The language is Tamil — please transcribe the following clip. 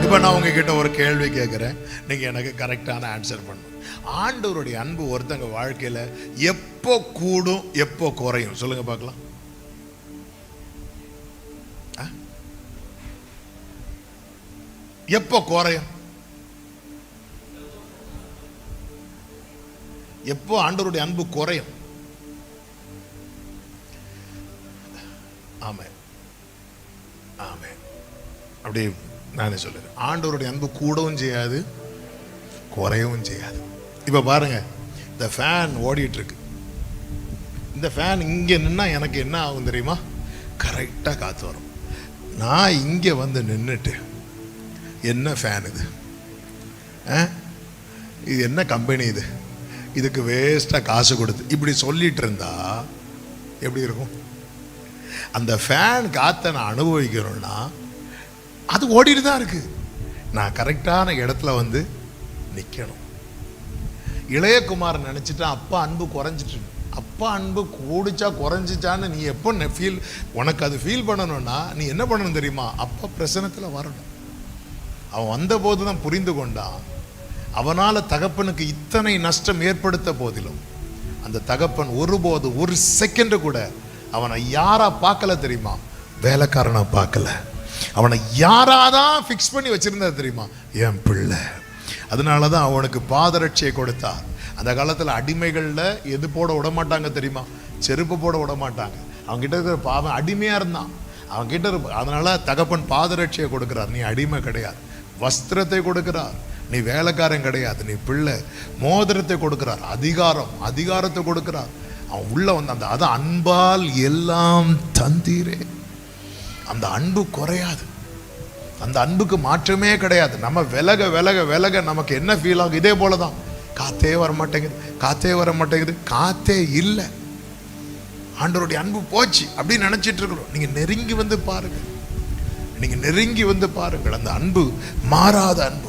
இப்போ நான் உங்ககிட்ட ஒரு கேள்வி கேட்குறேன், நீங்கள் எனக்கு கரெக்டான ஆன்சர் பண்ணணும். ஆண்டவருடைய அன்பு ஒருத்தங்க வாழ்க்கையில் எப்போ கூடும் எப்போ குறையும் சொல்லுங்க பார்க்கலாம். எப்போ குறையும்? எப்போ ஆண்டவருடைய அன்பு குறையும்? ஆமே ஆமே அப்படி நானே சொல்லுறேன். ஆண்டவருடைய அன்பு கூடவும் செய்யாது குறையவும் செய்யாது. இப்போ பாருங்க, இந்த ஃபேன் ஓடிட்டு இருக்கு. இந்த ஃபேன் இங்கே நின்னா எனக்கு என்ன ஆகும் தெரியுமா? கரெக்டாக காற்று வரும். நான் இங்கே வந்து நின்றுட்டு என்ன ஃபேன் இது, இது என்ன கம்பெனி இது, இதுக்கு வேஸ்ட்டாக காசு கொடுத்து இப்படி சொல்லிட்டு இருந்தா எப்படி இருக்கும்? அந்த ஃபேன் காற்றை நான் அனுபவிக்கணும்னா அது ஓடிட்டு தான் இருக்கு. நான் கரெக்டான இடத்துல வந்து நிற்கணும். இளையகுமார் நினச்சிட்டா அப்பா அன்பு குறைஞ்சிட்டு, அப்பா அன்பு கூடிச்சா குறைஞ்சிச்சான்னு நீ எப்போ ஃபீல், உனக்கு அது ஃபீல் பண்ணணும்னா நீ என்ன பண்ணணும் தெரியுமா? அப்பா பிரசனத்தில் வரணும். அவன் வந்தபோது தான் புரிந்து கொண்டான், அவனால் தகப்பனுக்கு இத்தனை நஷ்டம் ஏற்படுத்த போதிலும் அந்த தகப்பன் ஒருபோது ஒரு செகண்டு கூட அவனை யாரா பார்க்கல தெரியுமா? வேலைக்காரனை பார்க்கல. அவனை யாராதான் ஃபிக்ஸ் பண்ணி வச்சிருந்தா தெரியுமா? என் பிள்ளை. அதனால தான் அவனுக்கு பாதரட்சியை கொடுத்தார். அந்த காலத்தில் அடிமைகளில் எது போட விட மாட்டாங்க தெரியுமா? செருப்பு போட விட மாட்டாங்க. அவன்கிட்ட இருக்கிற பாவம் அடிமையாக இருந்தான், அவன்கிட்ட அதனால தகப்பன் பாதரட்சியை கொடுக்கிறார். நீ அடிமை கிடையாது. வஸ்திரத்தை கொடுக்கிறார், நீ வேலைக்காரன் கிடையாது, நீ பிள்ளை. மோதிரத்தை கொடுக்கிறார், அதிகாரத்தை கொடுக்கிறார். அவன் உள்ள வந்து அந்த அது அன்பால் எல்லாம் தந்தீரே. அந்த அன்பு குறையாது, அந்த அன்புக்கு மாற்றமே கிடையாது. நம்ம விலக விலக விலக நமக்கு என்ன ஃபீல் ஆகும்? இதே போலதான், காத்தே வர மாட்டேங்குது, காத்தே இல்லை, ஆண்டவருடைய அன்பு போச்சு அப்படின்னு நினைச்சிட்டு இருக்கிறோம். நீங்க நெருங்கி வந்து பாருங்க, அந்த அன்பு மாறாத அன்பு.